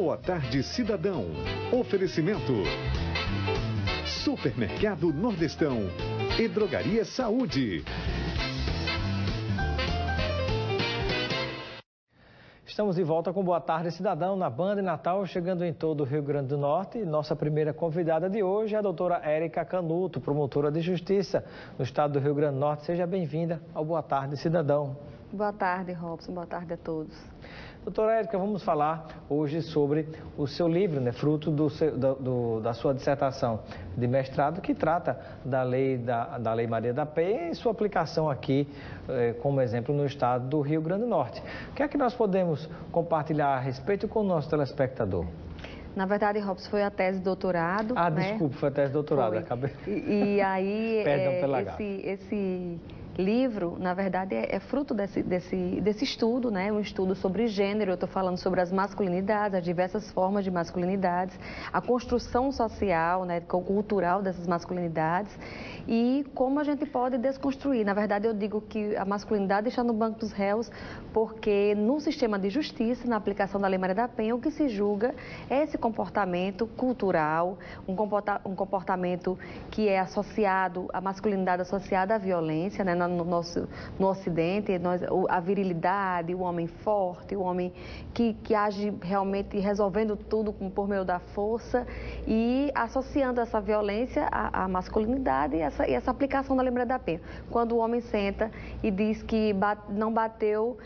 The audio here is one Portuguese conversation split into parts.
Boa Tarde Cidadão. Oferecimento: Supermercado Nordestão e Drogaria Saúde. Estamos de volta com Boa Tarde Cidadão na Band Natal, chegando em todo o Rio Grande do Norte. Nossa primeira convidada de hoje é a doutora Érica Canuto, promotora de Justiça no estado do Rio Grande do Norte. Seja bem-vinda ao Boa Tarde Cidadão. Boa tarde, Robson. Boa tarde a todos. Doutora Érica, vamos falar hoje sobre o seu livro, né, fruto da sua dissertação de mestrado, que trata da Lei Maria da Penha e sua aplicação aqui como exemplo no estado do Rio Grande do Norte. O que é que nós podemos compartilhar a respeito com o nosso telespectador? Na verdade, Robson, foi a tese de doutorado. Né? Desculpe, foi a tese de doutorado. Acabei... E aí, Perdão pela esse livro, na verdade, é fruto desse estudo, né? Um estudo sobre gênero. Eu estou falando sobre as masculinidades, as diversas formas de masculinidades, a construção social, né, cultural dessas masculinidades e como a gente pode desconstruir. Na verdade, eu digo que a masculinidade está no banco dos réus porque no sistema de justiça, na aplicação da Lei Maria da Penha, o que se julga é esse comportamento cultural, um comportamento que é associado, a masculinidade associada à violência, né? No Ocidente, a virilidade, o homem forte, o homem que age realmente resolvendo tudo por meio da força e associando essa violência à masculinidade e essa aplicação da Lei Maria da Penha. Quando o homem senta e diz que não bateu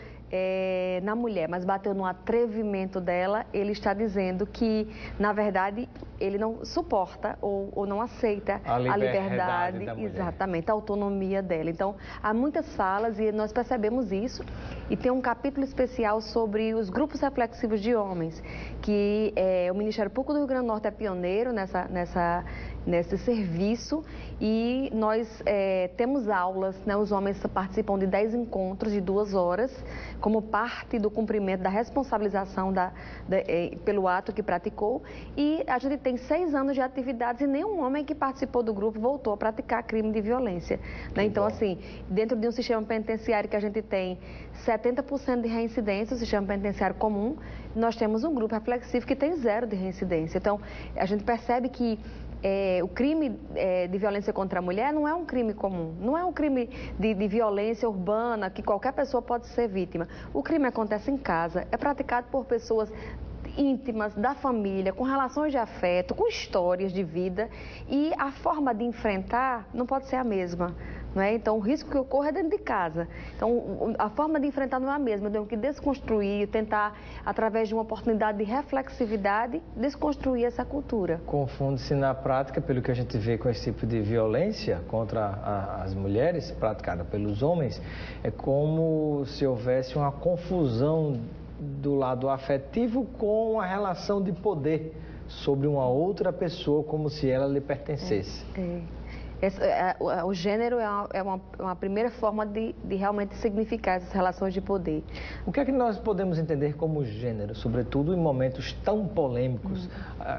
na mulher, mas bateu no atrevimento dela, ele está dizendo que, na verdade, ele não suporta ou não aceita a liberdade da mulher. Exatamente, a autonomia dela. Então, há muitas falas e nós percebemos isso. E tem um capítulo especial sobre os grupos reflexivos de homens, que o Ministério Público do Rio Grande do Norte é pioneiro nesse serviço e nós temos aulas, né? Os homens participam de 10 encontros de 2 horas, como parte do cumprimento da responsabilização pelo ato que praticou, e a gente tem 6 anos de atividades e nenhum homem que participou do grupo voltou a praticar crime de violência, né? Então, assim, dentro de um sistema penitenciário que a gente tem 70% de reincidência, o sistema penitenciário comum, nós temos um grupo reflexivo que tem 0 de reincidência. Então, a gente percebe que o crime de violência contra a mulher não é um crime comum, não é um crime de violência urbana que qualquer pessoa pode ser vítima. O crime acontece em casa, é praticado por pessoas íntimas, da família, com relações de afeto, com histórias de vida e a forma de enfrentar não pode ser a mesma. Não é? Então, o risco que ocorre é dentro de casa. Então, a forma de enfrentar não é a mesma. Eu tenho que desconstruir, tentar, através de uma oportunidade de reflexividade, desconstruir essa cultura. Confunde-se na prática, pelo que a gente vê com esse tipo de violência contra as mulheres, praticada pelos homens, é como se houvesse uma confusão do lado afetivo com a relação de poder sobre uma outra pessoa, como se ela lhe pertencesse. O gênero é uma primeira forma de realmente significar essas relações de poder. O que é que nós podemos entender como gênero, sobretudo em momentos tão polêmicos?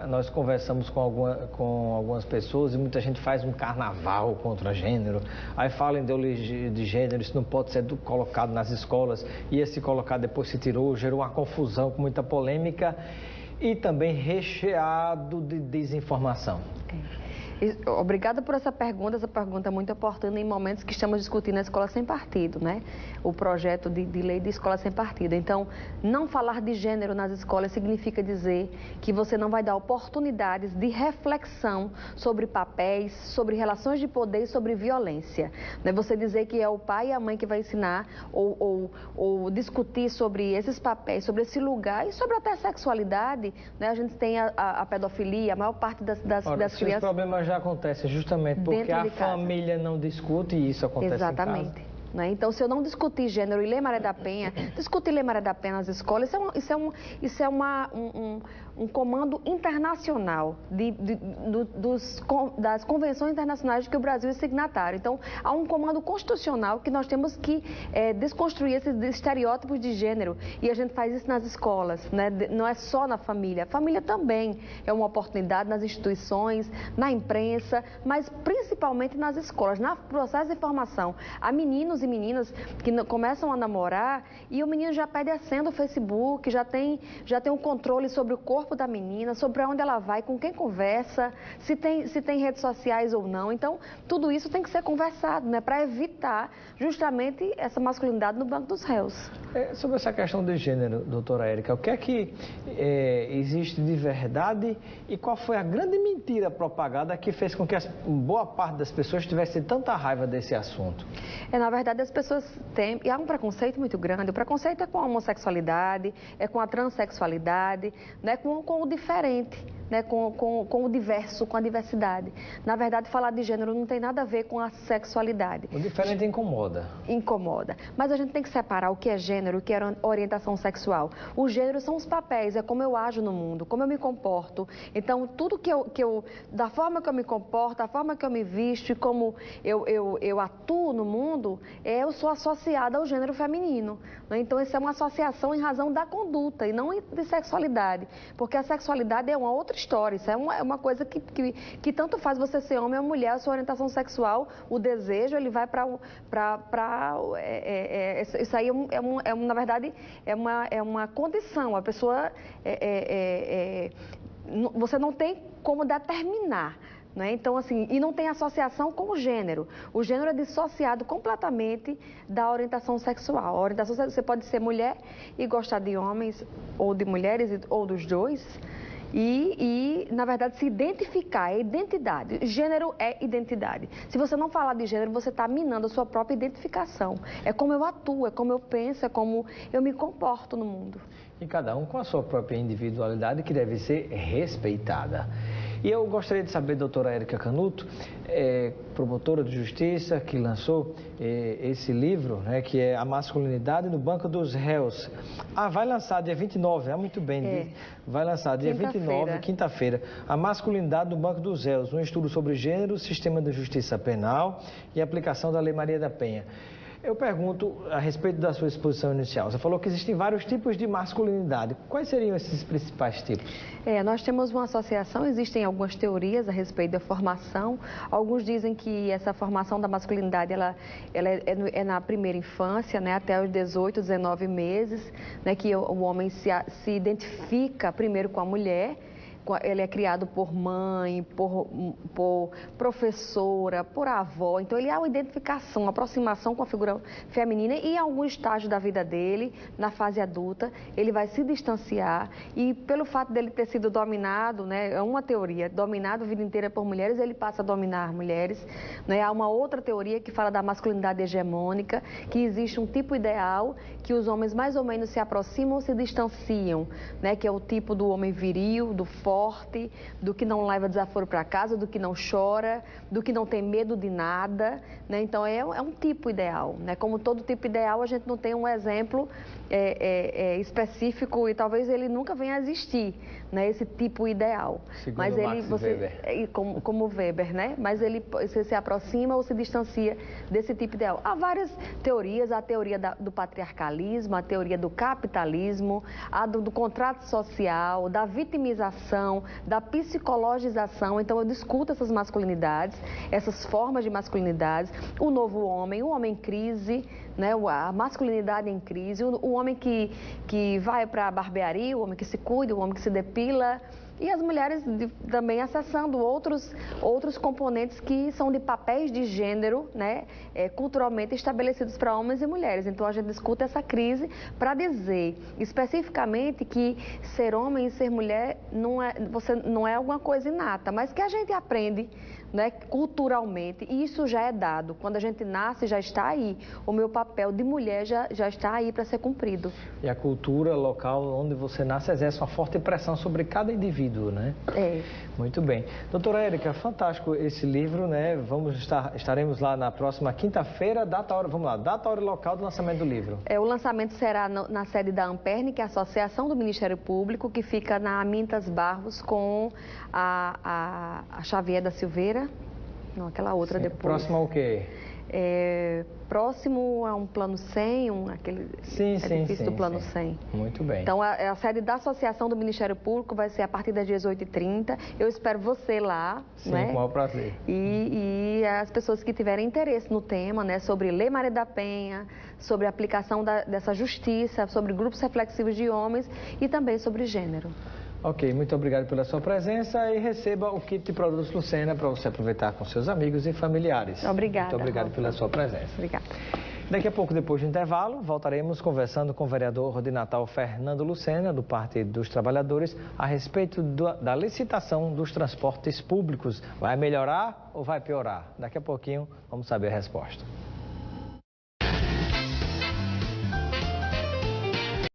Nós conversamos com algumas pessoas e muita gente faz um carnaval contra gênero, aí fala em ideologia de gênero, isso não pode ser colocado nas escolas, ia se colocar, depois se tirou, gerou uma confusão com muita polêmica e também recheado de desinformação. Obrigada por essa pergunta é muito oportuna em momentos que estamos discutindo a escola sem partido, né? O projeto de lei de escola sem partido. Então, não falar de gênero nas escolas significa dizer que você não vai dar oportunidades de reflexão sobre papéis, sobre relações de poder e sobre violência. Não é você dizer que é o pai e a mãe que vai ensinar ou discutir sobre esses papéis, sobre esse lugar e sobre até a sexualidade, né? A gente tem a pedofilia, a maior parte das crianças... já acontece justamente porque a família não discute e isso acontece Exatamente. Em casa. Né? Então, se eu não discutir gênero e Lei Maria da Penha, discutir Lei Maria da Penha nas escolas, isso é um comando internacional das convenções internacionais de que o Brasil é signatário. Então, há um comando constitucional que nós temos que desconstruir esses estereótipos de gênero. E a gente faz isso nas escolas, né? Não é só na família. A família também é uma oportunidade nas instituições, na imprensa, mas principalmente nas escolas, no processo de formação. Há meninos meninos e meninas que começam a namorar e o menino já pede a senha do Facebook, já tem um controle sobre o corpo da menina, sobre onde ela vai, com quem conversa, se tem redes sociais ou não. Então, tudo isso tem que ser conversado, né, para evitar justamente essa masculinidade no banco dos réus. Sobre essa questão de gênero, doutora Érica, o que é que existe de verdade e qual foi a grande mentira propagada que fez com que boa parte das pessoas tivesse tanta raiva desse assunto? Na verdade, as pessoas têm, e há um preconceito muito grande. O preconceito é com a homossexualidade, é com a transexualidade, né, com o diferente, né, com o diverso, com a diversidade. Na verdade, falar de gênero não tem nada a ver com a sexualidade. O diferente incomoda. Incomoda. Mas a gente tem que separar o que é gênero, o que é orientação sexual. O gênero são os papéis, é como eu ajo no mundo, como eu me comporto. Então, tudo da forma que eu me comporto, da forma que eu me visto e como eu atuo no mundo, eu sou associada ao gênero feminino. Né? Então, isso é uma associação em razão da conduta e não de sexualidade. Porque a sexualidade é uma outra história, isso é uma coisa que tanto faz você ser homem ou mulher, a sua orientação sexual, o desejo, ele vai para isso aí na verdade, é uma condição, a pessoa, você não tem como determinar. Né? Então, assim, e não tem associação com o gênero. O gênero é dissociado completamente da orientação sexual. A orientação sexual, você pode ser mulher e gostar de homens ou de mulheres ou dos dois. E, na verdade, se identificar, é identidade. Gênero é identidade. Se você não falar de gênero, você está minando a sua própria identificação. É como eu atuo, é como eu penso, é como eu me comporto no mundo. E cada um com a sua própria individualidade que deve ser respeitada. E eu gostaria de saber, doutora Érica Canuto, promotora de justiça, que lançou esse livro, né, que é A Masculinidade no Banco dos Réus. Vai lançar dia 29, muito bem. Vai lançar dia 29, quinta-feira, A Masculinidade no Banco dos Réus, um estudo sobre gênero, sistema de justiça penal e aplicação da Lei Maria da Penha. Eu pergunto a respeito da sua exposição inicial. Você falou que existem vários tipos de masculinidade. Quais seriam esses principais tipos? Nós temos uma associação, existem algumas teorias a respeito da formação. Alguns dizem que essa formação da masculinidade ela é na primeira infância, né, até os 18, 19 meses, né, que o homem se identifica primeiro com a mulher. Ele é criado por mãe, por professora, por avó. Então, ele há uma identificação, uma aproximação com a figura feminina e em algum estágio da vida dele, na fase adulta, ele vai se distanciar e pelo fato dele ter sido dominado, né, é uma teoria, dominado a vida inteira por mulheres, ele passa a dominar mulheres. Né? Há uma outra teoria que fala da masculinidade hegemônica, que existe um tipo ideal que os homens mais ou menos se aproximam ou se distanciam, né, que é o tipo do homem viril, do forte, do que não leva desaforo para casa, do que não chora, do que não tem medo de nada, né? Então é um tipo ideal, né? Como todo tipo ideal, a gente não tem um exemplo específico e talvez ele nunca venha a existir, né? Esse tipo ideal. Segundo mas ele, Weber. Como Weber, né? Mas você se aproxima ou se distancia desse tipo ideal. Há várias teorias, a teoria do patriarcalismo, a teoria do capitalismo, a do contrato social, da vitimização, da psicologização. Então eu discuto essas masculinidades, essas formas de masculinidades, o novo homem, o homem em crise, né? A masculinidade em crise, o homem que vai para a barbearia, o homem que se cuida, o homem que se depila. E as mulheres também acessando outros componentes que são de papéis de gênero, né, culturalmente estabelecidos para homens e mulheres. Então, a gente discute essa crise para dizer especificamente que ser homem e ser mulher não é alguma coisa inata, mas que a gente aprende, né, culturalmente, e isso já é dado. Quando a gente nasce, já está aí. O meu papel de mulher já está aí para ser cumprido. E a cultura local onde você nasce exerce uma forte pressão sobre cada indivíduo, né? Muito bem. Doutora Érica, fantástico esse livro, né? Estaremos lá na próxima quinta-feira, data, hora e local do lançamento do livro. O lançamento será na sede da Amperne, que é a Associação do Ministério Público, que fica na Amintas Barros com a Xavier da Silveira. Não, aquela outra depois. Próximo ao quê? próximo a um plano 100, aquele edifício do plano 100. Muito bem. Então, a sede da Associação do Ministério Público vai ser a partir das 18h30. Eu espero você lá. Sim, né? com o maior prazer. E as pessoas que tiverem interesse no tema, né, sobre Lei Maria da Penha, sobre a aplicação dessa justiça, sobre grupos reflexivos de homens e também sobre gênero. Ok, muito obrigado pela sua presença e receba o kit de produtos Lucena para você aproveitar com seus amigos e familiares. Obrigada. Muito obrigado pela sua presença. Obrigada. Daqui a pouco, depois do intervalo, voltaremos conversando com o vereador de Natal Fernando Lucena, do Partido dos Trabalhadores, a respeito da licitação dos transportes públicos. Vai melhorar ou vai piorar? Daqui a pouquinho vamos saber a resposta.